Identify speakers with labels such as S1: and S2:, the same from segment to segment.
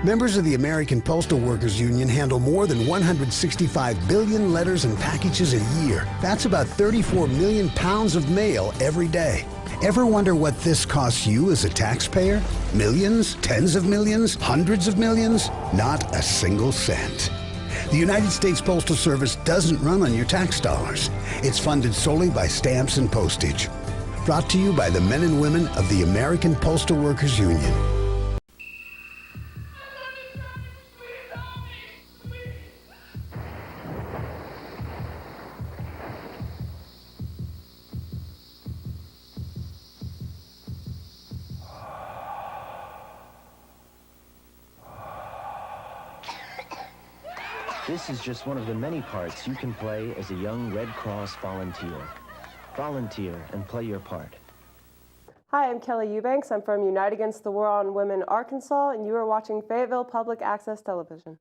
S1: Members of the American Postal Workers Union handle more than 165 billion letters and packages a year. That's about 34 million pounds of mail every day. Ever wonder what this costs you as a taxpayer? Millions? Tens of millions? Hundreds of millions? Not a single cent. The United States Postal Service doesn't run on your tax dollars. It's funded solely by stamps and postage. Brought to you by the men and women of the American Postal Workers Union.
S2: This is just one of the many parts you can play as a young Red Cross volunteer. Volunteer and play your part.
S3: Hi, I'm Kelly Eubanks. I'm from Unite Against the War on Women, Arkansas, and you are watching Fayetteville Public Access Television.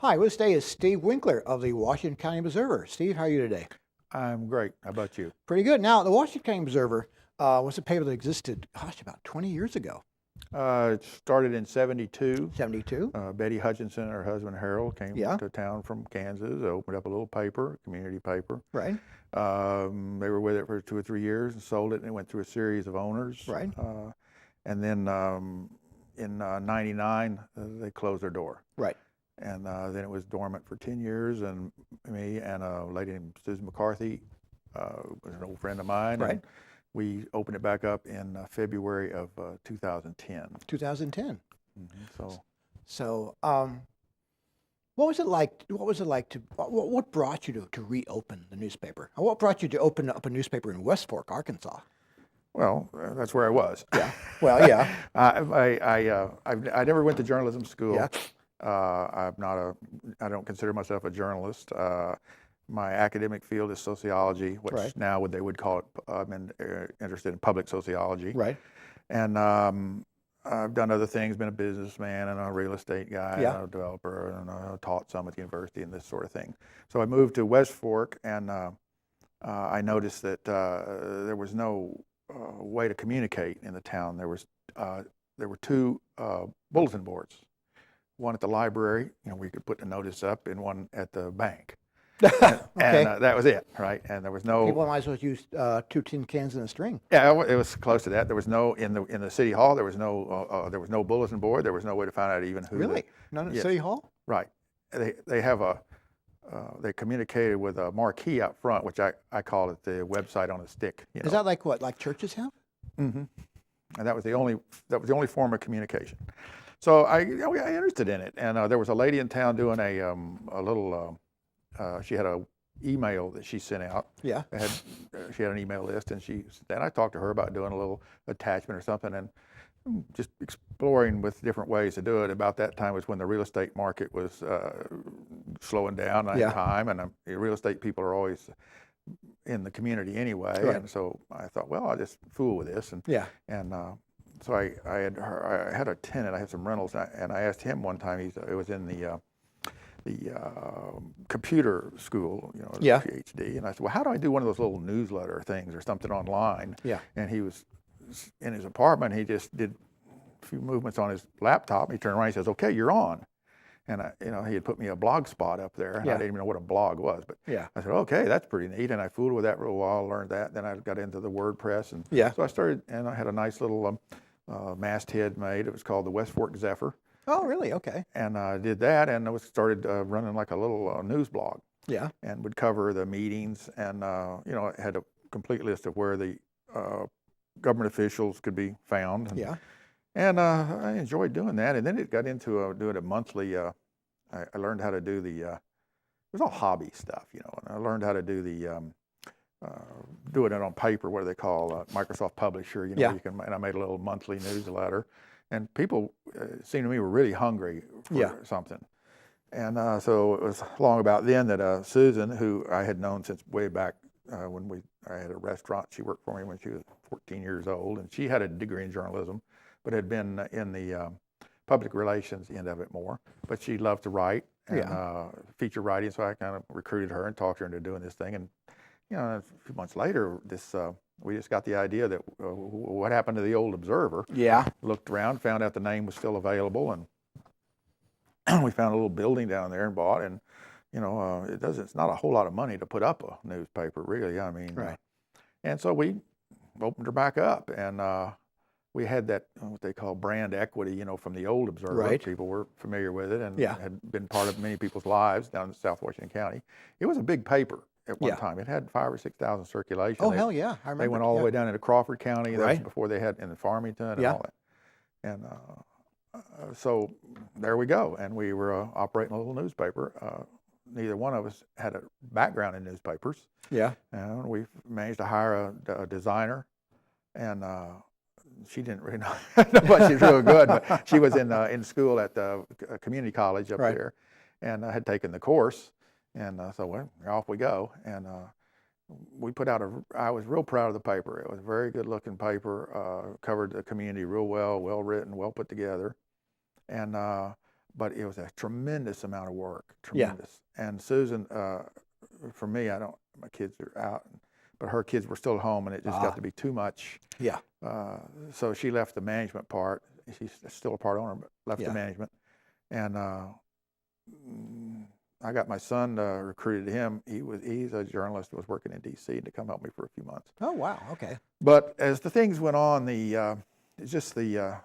S4: Hi, with us today is Steve Winkler of the Washington County Observer. Steve, how are you today?
S5: I'm great. How about you?
S4: Pretty good. Now, the Washington County Observer was a paper that existed, about 20 years ago.
S5: It started in 72.
S4: 72?
S5: Betty Hutchinson and her husband Harold came to town from Kansas, opened up a little paper, community paper.
S4: Right.
S5: They were with it for 2 or 3 years and sold it, and it went through a series of owners.
S4: Right.
S5: And then in 99, they closed their door.
S4: Right.
S5: And then it was dormant for 10 years, and me and a lady named Susan McCarthy was an old friend of mine.
S4: Right.
S5: And we opened it back up in February of 2010.
S4: 2010.
S5: Mm-hmm.
S4: So, what was it like? What brought you to reopen the newspaper? What brought you to open up a newspaper in West Fork, Arkansas?
S5: Well, that's where I was.
S4: Yeah. Well, yeah.
S5: I never went to journalism school.
S4: Yeah.
S5: I don't consider myself a journalist. My academic field is sociology, which now they would call it, I'm interested in public sociology.
S4: Right.
S5: And I've done other things, been a businessman and a real estate guy, and a developer, and I taught some at the university and this sort of thing. So I moved to West Fork, and I noticed that there was no way to communicate in the town. There were 2 bulletin boards. One at the library, where you could put the notice up, and one at the bank. And that was it, right? And there was no.
S4: People might as well use 2 tin cans and a string.
S5: Yeah, it was close to that. There was no in the city hall. There was no bulletin board. There was no way to find out even who.
S4: Really? None at City Hall?
S5: Right. They have they communicated with a marquee out front, which I call it the website on a stick.
S4: Is that like what churches have?
S5: Mm-hmm. And that was the only form of communication. So I got interested in it, and there was a lady in town doing a little. She had a email that she sent out. Yeah. She had an email list, and I talked to her about doing a little attachment or something, and just exploring with different ways to do it. About that time was when the real estate market was slowing down at time, and the real estate people are always in the community anyway, and so I thought, well, I'll just fool with this, and so I had a tenant. I had some rentals, and I asked him one time. It was in the computer school, PhD, and I said, well, how do I do one of those little newsletter things or something online? Yeah. And he was in his apartment. He just did a few movements on his laptop. And he turned around. And he says, "Okay, you're on." And he had put me a blog spot up there. And I didn't even know what a blog was, but I said, "Okay, that's pretty neat." And I fooled with that for a while, learned that. Then I got into the WordPress, and so I started. And I had a nice little masthead made. It was called the West Fork Zephyr.
S4: Oh, really? Okay.
S5: And I did that, and I started running like a little news blog. Yeah. And would cover the meetings, and it had a complete list of where the government officials could be found. And,
S4: Yeah.
S5: And I enjoyed doing that. And then it got into doing a monthly. I learned how to do the. It was all hobby stuff, you know. And I learned how to do the. Doing it on paper. What do they call Microsoft Publisher? You know,
S4: Yeah.
S5: you can. And I made a little monthly newsletter, and people it seemed to me were really hungry for something. And so it was long about then that Susan, who I had known since way back when I had a restaurant, she worked for me when she was 14 years old, and she had a degree in journalism, but had been in the public relations end of it more. But she loved to write and feature writing, so I kind of recruited her and talked her into doing this thing. And you know, a few months later, we just got the idea that what happened to the old Observer?
S4: Yeah.
S5: Looked around, found out the name was still available, and we found a little building down there and bought. And you know, it's not a whole lot of money to put up a newspaper, really. I mean,
S4: Right.
S5: And so we opened her back up, and we had that what they call brand equity, you know, from the old Observer.
S4: Right.
S5: People were familiar with it and
S4: Yeah.
S5: had been part of many people's lives down in South Washington County. It was a big paper at one
S4: Yeah.
S5: time. It had 5,000 or 6,000 circulation.
S4: Oh, hell yeah. I remember.
S5: They went all the way down into Crawford County. That was
S4: Right.
S5: before they had in Farmington and
S4: Yeah.
S5: all that. And so there we go. And we were operating a little newspaper. Neither one of us had a background in newspapers.
S4: Yeah.
S5: And we managed to hire a designer, and she didn't really know, but she's real good. But she was in school at the community college up
S4: Right.
S5: there, and had taken the course, and so well, off we go. And we put out I was real proud of the paper. It was a very good looking paper, covered the community real well written, well put together, and but it was a tremendous amount of work, tremendous. And Susan, for me, my kids are out, but her kids were still at home, and it just got to be too much.
S4: Yeah.
S5: So she left the management part. She's still a part owner, but left
S4: Yeah.
S5: the management. And I got my son, recruited him. He's a journalist, was working in D.C. to come help me for a few months.
S4: Oh, wow. Okay.
S5: But as the things went on, it's just the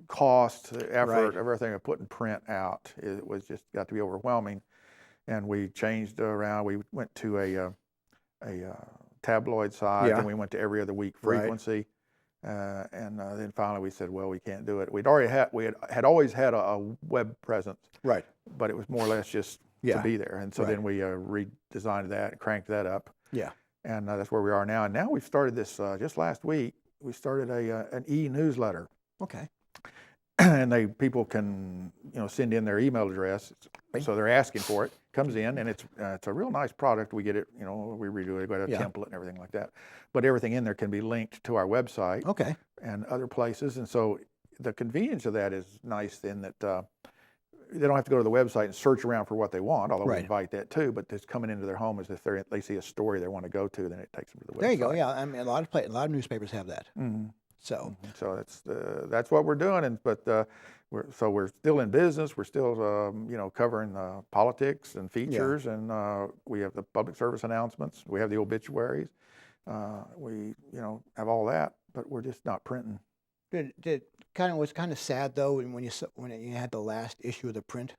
S5: cost, the effort,
S4: Right.
S5: everything of putting print out, it was just got to be overwhelming. And we changed around. We went to a tabloid side,
S4: Yeah.
S5: and we went to every other week
S4: Right.
S5: frequency. And then finally we said, well, we can't do it. We had always had a web presence,
S4: Right.
S5: but it was more or less just
S4: Yeah.
S5: to be there. And so
S4: Right.
S5: then we redesigned that and cranked that up.
S4: Yeah.
S5: And that's where we are now. And now we've started this, just last week, we started an e-newsletter.
S4: Okay.
S5: And people can, send in their email address. So they're asking for it, comes in, and it's a real nice product. We get it, we redo it, got a
S4: Yeah.
S5: template and everything like that. But everything in there can be linked to our website
S4: Okay.
S5: and other places. And so the convenience of that is nice in that they don't have to go to the website and search around for what they want, although we
S4: Right.
S5: invite that too. But it's coming into their home as if they see a story they want to go to, then it takes them to the website.
S4: There you go. Yeah. I mean, a lot of newspapers have that.
S5: Mhm.
S4: So.
S5: So that's what we're doing, but we're still in business. We're still covering politics and features, and we have the public service announcements. We have the obituaries. We have all that, but we're just not printing.
S4: Was kind of sad though when you had the last issue of the print.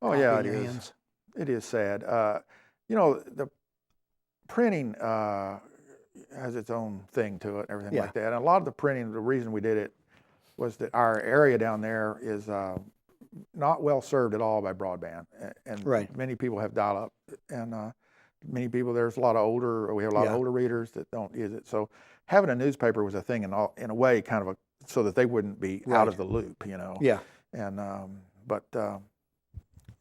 S5: Oh
S4: copy
S5: yeah,
S4: in
S5: it
S4: your
S5: is.
S4: hands.
S5: It is sad. The printing has its own thing to it and everything
S4: Yeah.
S5: like that. And a lot of the printing, the reason we did it was that our area down there is not well served at all by broadband. And
S4: Right.
S5: many people have dial-up. And many people, we have a lot of
S4: Yeah.
S5: older readers that don't use it. So having a newspaper was a thing in a way, kind of so that they wouldn't be out
S4: Right.
S5: of the loop,
S4: Yeah.
S5: And but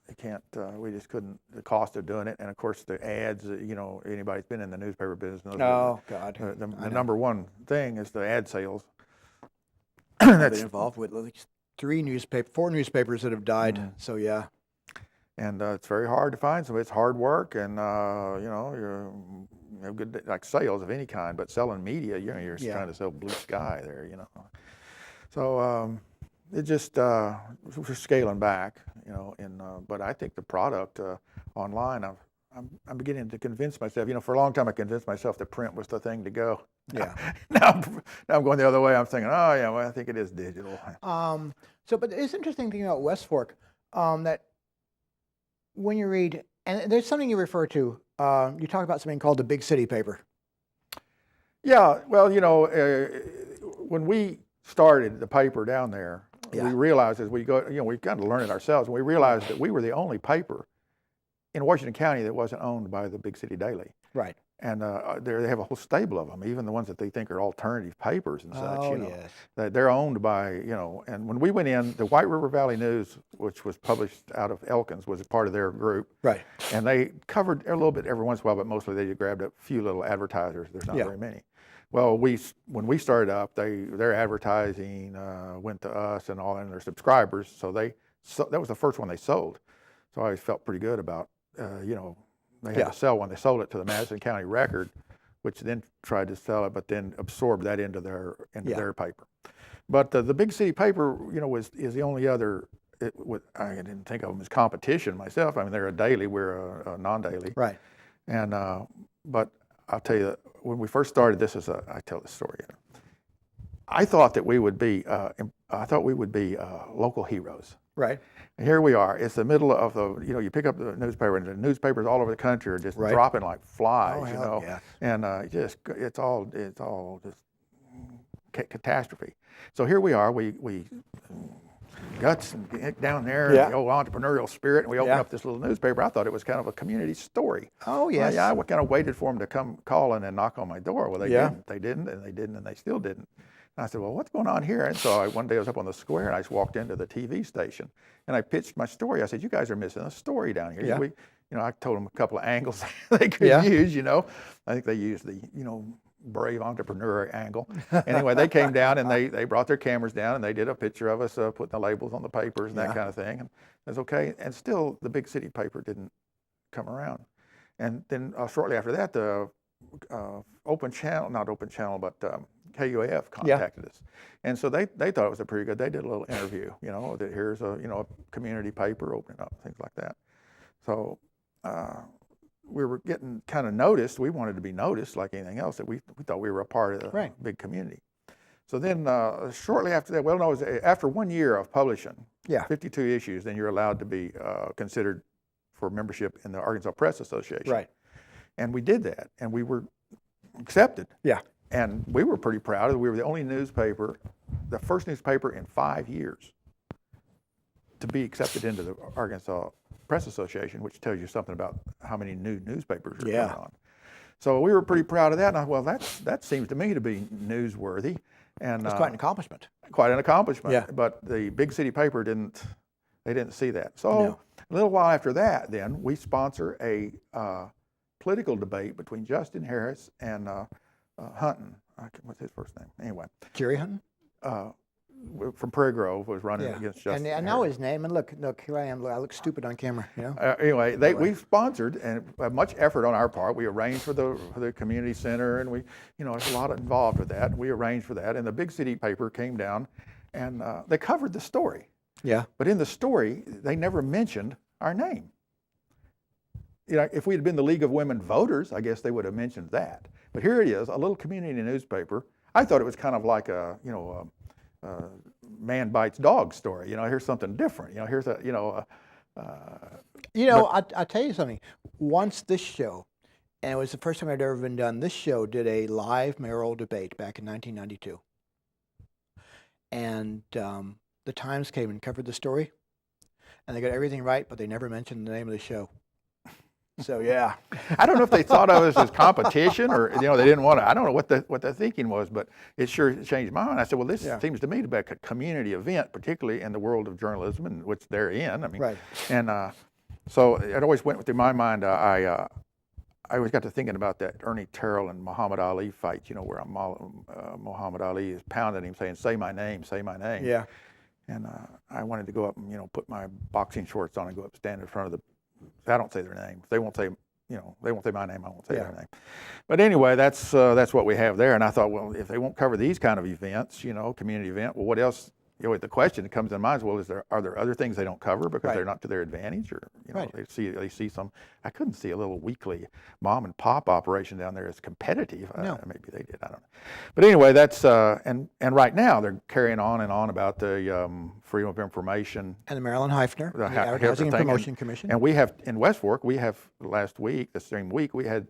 S5: they can't. We just couldn't. The cost of doing it, and of course the ads. Anybody's been in the newspaper business knows.
S4: Oh God.
S5: The
S4: I know.
S5: number one thing is the ad sales.
S4: I've
S5: That's
S4: been involved with like 4 newspapers that have died.
S5: Mhm.
S4: So yeah.
S5: and it's very hard to find. So it's hard work, and you have good like sales of any kind, but selling media, you're
S4: Yeah.
S5: trying to sell blue sky there, So it just we're scaling back, but I think the product online, I'm beginning to convince myself. For a long time I convinced myself that print was the thing to go.
S4: Yeah.
S5: now I'm going the other way. I'm thinking, oh yeah, well I think it is digital.
S4: But it's interesting thing about West Fork that when you read And there's something you refer to. You talk about something called the big city paper.
S5: Yeah, well, when we started the paper down there, we realized as we go, we kind of learned it ourselves, and we realized that we were the only paper in Washington County that wasn't owned by the Big City Daily.
S4: Right.
S5: And they have a whole stable of them, even the ones that they think are alternative papers and such.
S4: Oh, yes.
S5: They're owned by, and when we went in, the White River Valley News, which was published out of Elkins, was a part of their group.
S4: Right.
S5: And they covered a little bit every once in a while, but mostly they grabbed a few little advertisers. There's not very many. Well, when we started up, their advertising went to us and all, and their subscribers. So that was the first one they sold. So I always felt pretty good about, they had to sell one. They sold it to the Madison County Record, which then tried to sell it, but then absorbed that into their paper. But the Big City paper, is the only other. I didn't think of them as competition myself. I mean, they're a daily. We're a non-daily.
S4: Right.
S5: And but I'll tell you, when we first started, I tell this story. I thought that we would be. I thought we would be local heroes.
S4: Right.
S5: And here we are. It's the middle of you pick up the newspaper, and the newspapers all over the country are just dropping like flies,
S4: Yes.
S5: and it's all just catastrophe. So here we are. We guts and get down there, and the old entrepreneurial spirit, and we open up this little newspaper. I thought it was kind of a community story.
S4: Oh, yes.
S5: I kind of waited for them to come calling and knock on my door. Well, they didn't. They didn't, and they didn't, and they still didn't. And I said, well, what's going on here? And so one day I was up on the square, and I just walked into the TV station, and I pitched my story. I said, you guys are missing a story down here.
S4: Yeah.
S5: I told them a couple of angles they could use, I think they used the, brave entrepreneur angle. Anyway, they came down, and they brought their cameras down, and they did a picture of us putting the labels on the papers and that kind of thing. And it was okay. And still, the Big City paper didn't come around. And then shortly after that, the KUAF contacted us. And so they thought it was pretty good. They did a little interview, that here's a community paper opening up, things like that. So we were getting kind of noticed. We wanted to be noticed like anything else, that we thought we were a part of the big community. So then shortly after that, well, no, it was after 1 year of publishing 52 issues, then you're allowed to be considered for membership in the Arkansas Press Association.
S4: Right.
S5: And we did that, and we were accepted.
S4: Yeah.
S5: And we were pretty proud of it. We were the only newspaper, the first newspaper in 5 years to be accepted into the Arkansas Press Association, which tells you something about how many new newspapers are coming on. So we were pretty proud of that. And that seems to me to be newsworthy. And
S4: it's quite an accomplishment.
S5: Quite an accomplishment.
S4: Yeah.
S5: But the Big City paper didn't see that. So a little while after that, then we sponsor a political debate between Justin Harris and Hunton. What's his first name? Anyway.
S4: Jerry Hunton?
S5: From Prairie Grove was running against Justin
S4: And I know his name, and look, here I am. I look stupid on camera.
S5: Anyway, we sponsored, and much effort on our part. We arranged for the community center, and there's a lot involved with that. We arranged for that, and the Big City paper came down, and they covered the story.
S4: Yeah.
S5: But in the story, they never mentioned our name. If we had been the League of Women Voters, I guess they would have mentioned that. But here it is, a little community newspaper. I thought it was kind of like a man bites dog story. Here's something different. Here's
S4: I'll tell you something. Once this show, and it was the first time I'd ever been done, this show did a live mayoral debate back in 1992. And the Times came and covered the story, and they got everything right, but they never mentioned the name of the show. So yeah,
S5: I don't know if they thought of us as competition, or they didn't want to. I don't know what the thinking was, but it sure changed my mind. I said, well, this seems to me to be a community event, particularly in the world of journalism, in which they're in. I mean, and so it always went through my mind. I always got to thinking about that Ernie Terrell and Muhammad Ali fight. Where Muhammad Ali is pounding him, saying, "Say my name, say my name."
S4: Yeah.
S5: And I wanted to go up and put my boxing shorts on and go up, stand in front of the. I don't say their name. They won't say, they won't say my name. I won't say their name. But anyway, that's what we have there. And I thought, well, if they won't cover these kind of events, community event, well, what else the question that comes to mind is, well, are there other things they don't cover because
S4: Right.
S5: they're not to their advantage, or
S4: Right.
S5: they see some. I couldn't see a little weekly mom and pop operation down there as competitive.
S4: No.
S5: Maybe they did. I don't know. But anyway, that's and right now they're carrying on and on about the Freedom of Information.
S4: And the Marilyn Heifner, the
S5: Heifner
S4: Advertising and
S5: thing,
S4: Promotion Commission.
S5: And we have in West Fork, last week, the same week, we had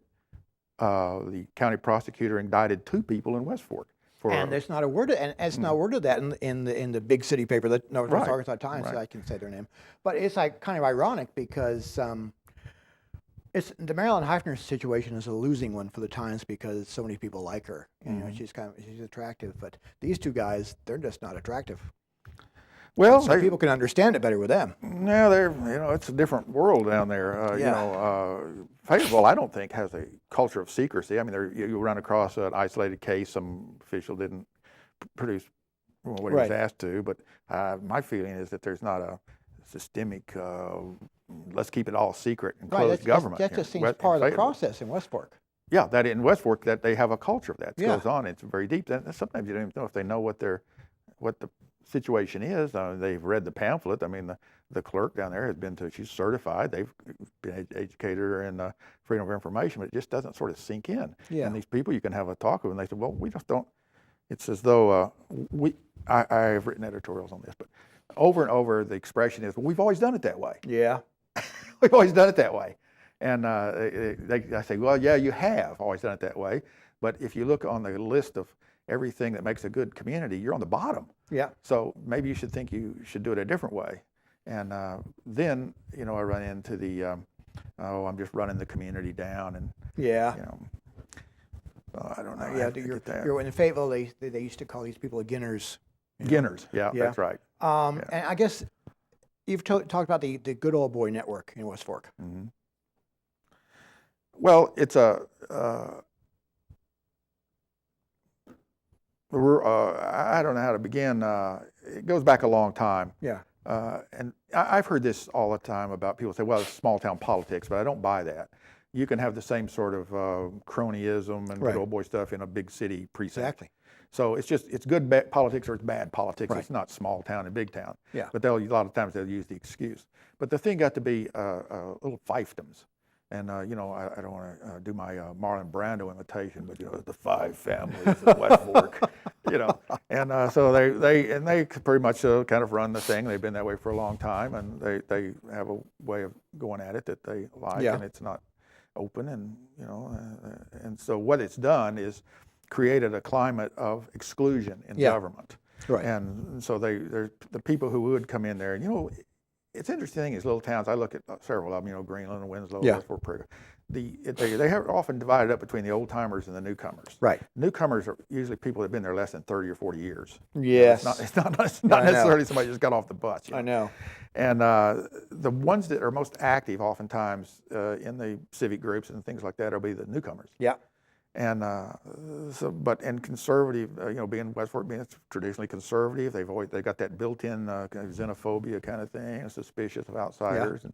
S5: the county prosecutor indicted 2 people in West Fork.
S4: And there's not a word, and it's not a word of that in the big city paper, the Northwest
S5: Right,
S4: Arkansas Times.
S5: right.
S4: So I can say their name, but it's like kind of ironic because it's the Marilyn Heifner situation is a losing one for the Times because so many people like her. You know, she's attractive, but these 2 guys, they're just not attractive.
S5: Well,
S4: So people can understand it better with them.
S5: no, it's a different world down there. Fayetteville, I don't think has a culture of secrecy. I mean, you run across an isolated case, some official didn't produce what he was
S4: Right.
S5: asked to, but my feeling is that there's not a systemic, let's keep it all secret and close government.
S4: That
S5: here
S4: just
S5: in
S4: seems part of the
S5: Fayetteville.
S4: process in West Fork.
S5: Yeah, that in West Fork, that they have a culture of that. It
S4: Yeah.
S5: goes on. It's very deep. And sometimes you don't even know if they know what the situation is. They've read the pamphlet. I mean, the clerk down there has been she's certified. They've been educated her in freedom of information, but it just doesn't sort of sink in.
S4: Yeah.
S5: And these people, you can have a talk with, and they say, well, we just don't. It's as though I've written editorials on this, but over and over the expression is, well, we've always done it that way.
S4: Yeah.
S5: We've always done it that way. And I say, well, yeah, you have always done it that way. But if you look on the list of everything that makes a good community, you're on the bottom.
S4: Yeah.
S5: So maybe you should think you should do it a different way. And then, I run into the, I'm just running the community down, and,
S4: Yeah.
S5: I don't know.
S4: Yeah. You're in Fayetteville. They used to call these people Ginners.
S5: Ginners. Yeah,
S4: Yeah.
S5: that's right.
S4: And I guess you've talked about the Good Old Boy Network in West Fork.
S5: Mm-hmm. Well, it's I don't know how to begin. It goes back a long time.
S4: Yeah.
S5: And I've heard this all the time about people say, well, it's small town politics, but I don't buy that. You can have the same sort of cronyism and
S4: Right.
S5: good old boy stuff in a big city precinct.
S4: Exactly.
S5: So it's good politics or it's bad politics.
S4: Right.
S5: It's not small town and big town.
S4: Yeah.
S5: But a lot of times they'll use the excuse. But the thing got to be little fiefdoms. And, I don't want to do my Marlon Brando imitation, but, the 5 families of West Fork, And so they pretty much kind of run the thing. They've been that way for a long time, and they have a way of going at it that they like,
S4: Yeah.
S5: and it's not open. And, and so what it's done is created a climate of exclusion in
S4: Yeah.
S5: government.
S4: Right.
S5: And so there's the people who would come in there, and it's interesting is little towns. I look at several of them, Greenland and Winslow,
S4: Yeah.
S5: West Fork, Prairie. They are often divided up between the old timers and the newcomers.
S4: Right.
S5: Newcomers are usually people that have been there less than 30 or 40 years.
S4: Yes.
S5: It's not
S4: I know.
S5: necessarily somebody just got off the bus.
S4: I know.
S5: And the ones that are most active, oftentimes in the civic groups and things like that, will be the newcomers.
S4: Yeah.
S5: And and conservative, being West Fork, being traditionally conservative, they've got that built-in kind of xenophobia kind of thing, and suspicious of outsiders,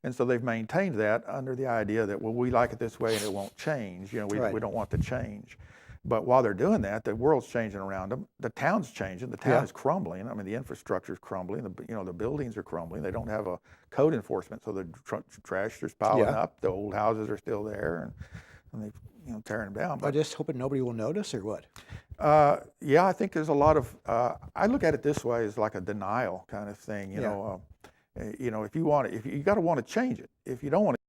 S5: and so they've maintained that under the idea that, well, we like it this way and it won't change.
S4: Right.
S5: We don't want to change. But while they're doing that, the world's changing around them. The town's changing. The town
S4: Yeah.
S5: is crumbling. I mean, the infrastructure is crumbling. The buildings are crumbling. They don't have a code enforcement, so the trash is piling
S4: Yeah.
S5: up. The old houses are still there, and they've tearing them down.
S4: I just hoping nobody will notice, or what?
S5: Yeah, I think there's a lot of. I look at it this way as like a denial kind of thing. If you got to want to change it. If you don't want to